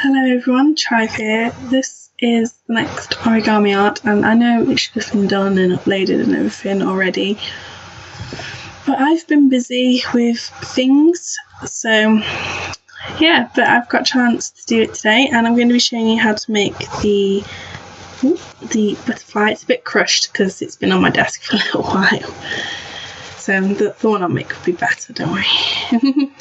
Hello everyone, Chive here. This is the next origami art, and I know it should have been done and uploaded and everything already, but I've been busy with things, so yeah, but I've got a chance to do it today, and I'm going to be showing you how to make the butterfly. It's a bit crushed because it's been on my desk for a little while, so the one I'll make will be better, don't worry.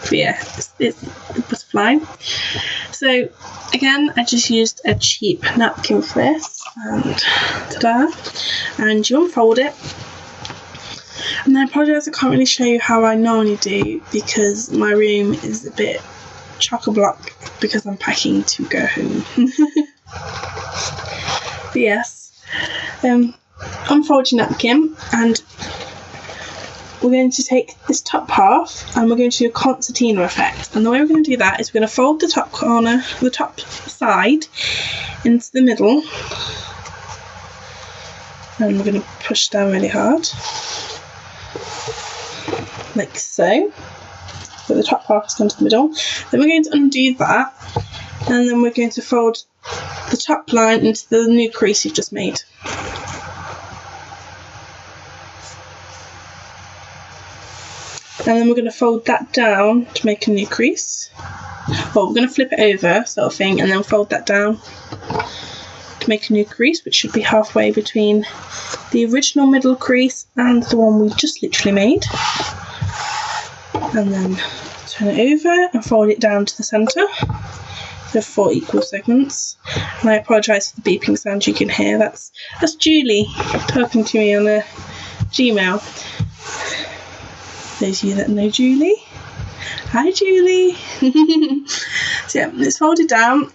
But yeah, it's the butterfly. So again, I just used a cheap napkin for this, and ta-da! And you unfold it. And I apologise I can't really show you how I normally do because my room is a bit chock-a-block because I'm packing to go home. But yes, unfold your napkin, and we're going to take this top half and we're going to do a concertina effect. And the way we're going to do that is we're going to fold the top corner, the top side into the middle, and we're going to push down really hard, like so. So the top half has gone to the middle. Then we're going to undo that, and then we're going to fold the top line into the new crease you've just made. And then we're going to fold that down to make a new crease. Well, we're going to flip it over, sort of thing, and then fold that down to make a new crease, which should be halfway between the original middle crease and the one we just literally made. And then turn it over and fold it down to the centre. So 4 equal segments. And I apologise for the beeping sound you can hear. That's Julie talking to me on a Gmail. Those of you that know Julie, hi Julie. So yeah, it's folded down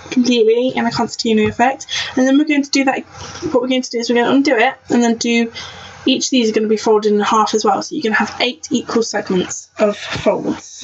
completely in a concertina effect, and then we're going to do that. What we're going to do is we're going to undo it, and then do each of these are going to be folded in half as well. So you're going to have 8 equal segments of folds.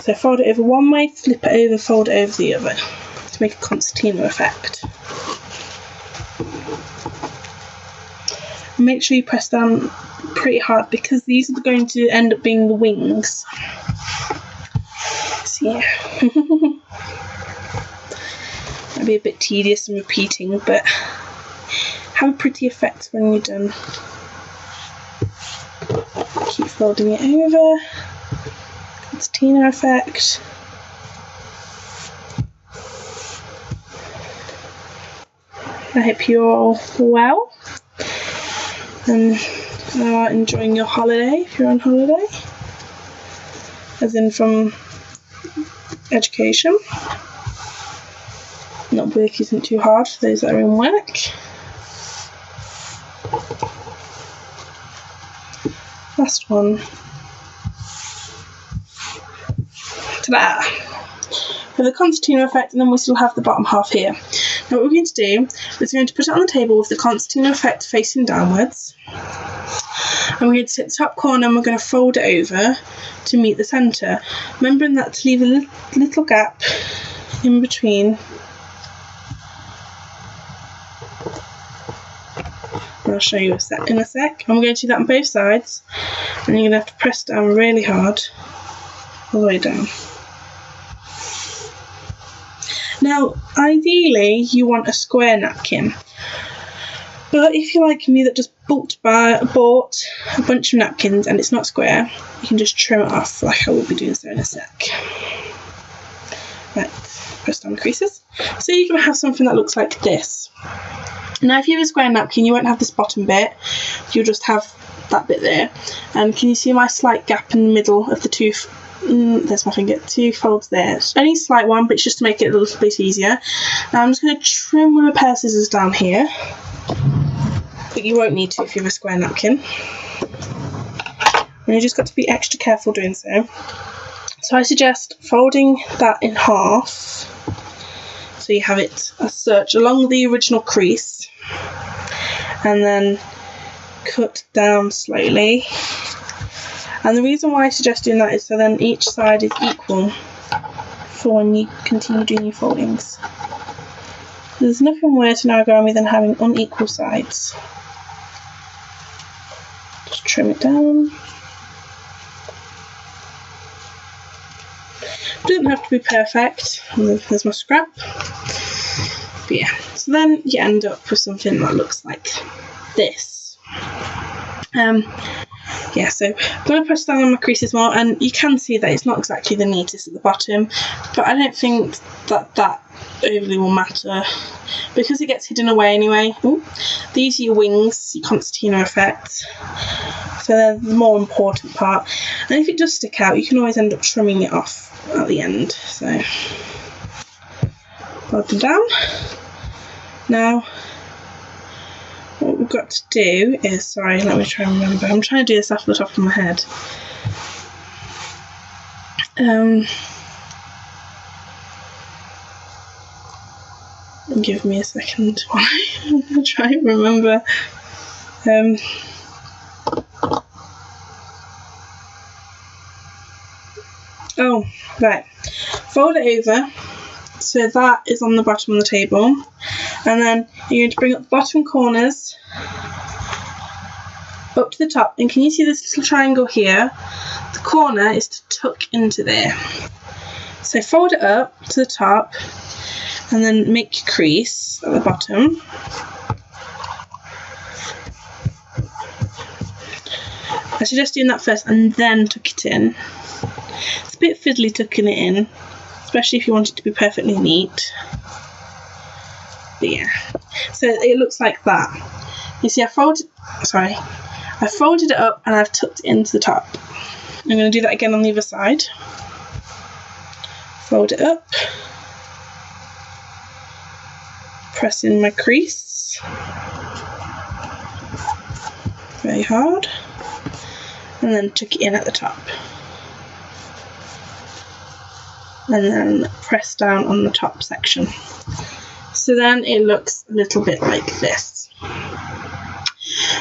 So fold it over one way, flip it over, fold it over the other to make a concertina effect. Make sure you press down pretty hard because these are going to end up being the wings. So yeah. Might be a bit tedious and repeating, but have a pretty effect when you're done. Keep folding it over. Concertina effect. I hope you're all well and are enjoying your holiday if you're on holiday, as in from education. Not work isn't too hard for those that are in work. Last one. Ta-da! For the concertina effect, and then we still have the bottom half here. Now what we're going to do is we're going to put it on the table with the concertina effect facing downwards. And we're going to take the top corner and we're going to fold it over to meet the centre. Remembering that to leave a little gap in between. I'll show you in a sec. And we're going to do that on both sides. And you're going to have to press down really hard all the way down. Now, ideally, you want a square napkin. But if you're like me that just bought a bunch of napkins and it's not square, you can just trim it off like I will be doing so in a sec. Right, press down the creases. So you're going to have something that looks like this. Now if you have a square napkin, you won't have this bottom bit, you'll just have that bit there. And can you see my slight gap in the middle of the two, there's my finger, 2 folds there. It's only a slight one, but it's just to make it a little bit easier. Now I'm just going to trim with a pair of scissors down here. But you won't need to if you have a square napkin. And you just got to be extra careful doing so. So I suggest folding that in half, so you have it as such along the original crease, and then cut down slowly. And the reason why I suggest doing that is so then each side is equal for when you continue doing your foldings. There's nothing worse in origami than having unequal sides. Just trim it down. Doesn't have to be perfect. There's my scrap. But yeah, so then you end up with something that looks like this. Yeah, so I'm going to press down on my creases more, and you can see that it's not exactly the neatest at the bottom, but I don't think that overly will matter because it gets hidden away anyway. Ooh, these are your wings, your concertina effect, so they're the more important part, and if it does stick out you can always end up trimming it off at the end. So hold them down. Now what we've got to do is, sorry, let me try and remember. I'm trying to do this off the top of my head. Give me a second while I try and remember. Oh, right. Fold it over so that is on the bottom of the table, and then you're going to bring up the bottom corners up to the top, and can you see this little triangle here? The corner is to tuck into there. So fold it up to the top and then make your crease at the bottom. I suggest doing that first and then tuck it in. It's a bit fiddly tucking it in, especially if you want it to be perfectly neat. But yeah, so it looks like that. You see, I folded it up and I've tucked it into the top. I'm going to do that again on the other side. Fold it up, press in my crease very hard, and then tuck it in at the top. And then press down on the top section. So then it looks a little bit like this.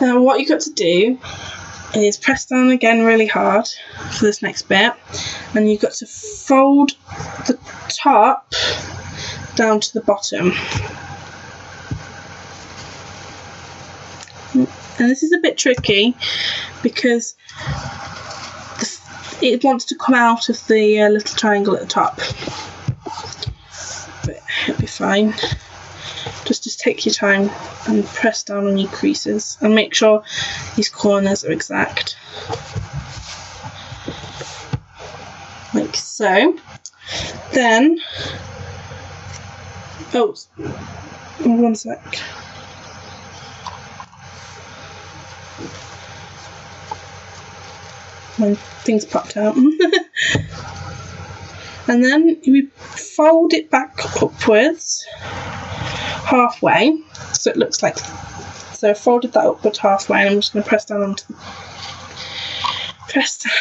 Now what you've got to do is press down again really hard for this next bit, and you've got to fold the top down to the bottom. And this is a bit tricky because it wants to come out of the little triangle at the top, but it'll be fine. Just take your time and press down on your creases and make sure these corners are exact, like so. Then, oh, one sec. My things popped out. And then we fold it back upwards halfway, so it looks like, so I folded that upward halfway, and I'm just going to press down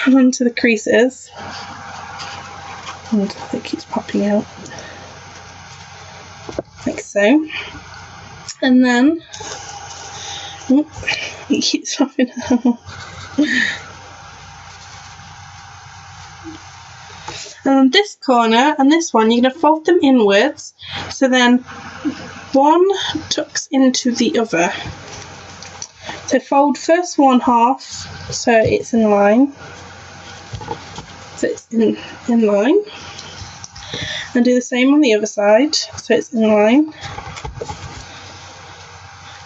onto the creases, and it keeps popping out like so. And then it keeps popping out. And on this corner and this one, you're going to fold them inwards, so then one tucks into the other. So fold first one half so it's in line. So it's in line. And do the same on the other side so it's in line.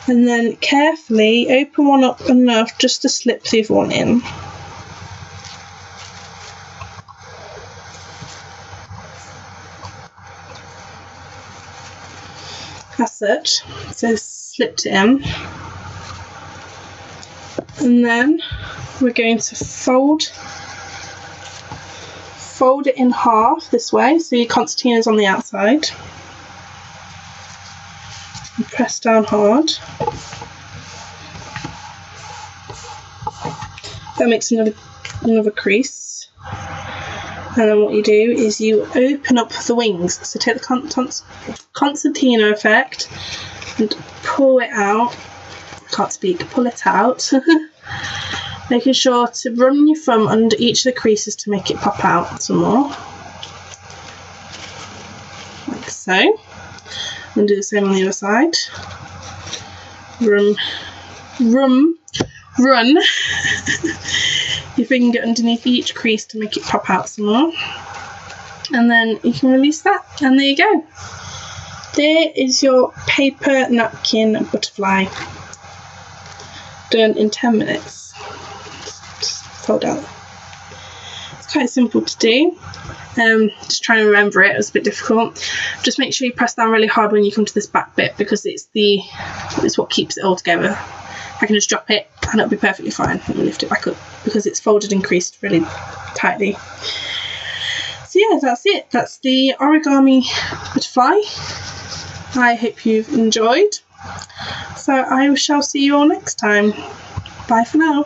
And then carefully open one up enough just to slip the other one in. As such, so slipped it in, and then we're going to fold it in half this way, so your concertina is on the outside, and press down hard. That makes another crease. And then what you do is you open up the wings. So take the concertina effect and pull it out. Can't speak. Pull it out. Making sure to run your thumb under each of the creases to make it pop out some more. Like so. And do the same on the other side. Run your finger underneath each crease to make it pop out some more. and then you can release that, and there you go. There is your paper napkin butterfly, done in 10 minutes. Just fold out. It's quite simple to do. Just trying to remember it was a bit difficult. Just make sure you press down really hard when you come to this back bit, because it's what keeps it all together. I can just drop it and it'll be perfectly fine. Let me lift it back up because it's folded and creased really tightly. So yeah, that's it. That's the origami butterfly. I hope you've enjoyed. So I shall see you all next time. Bye for now.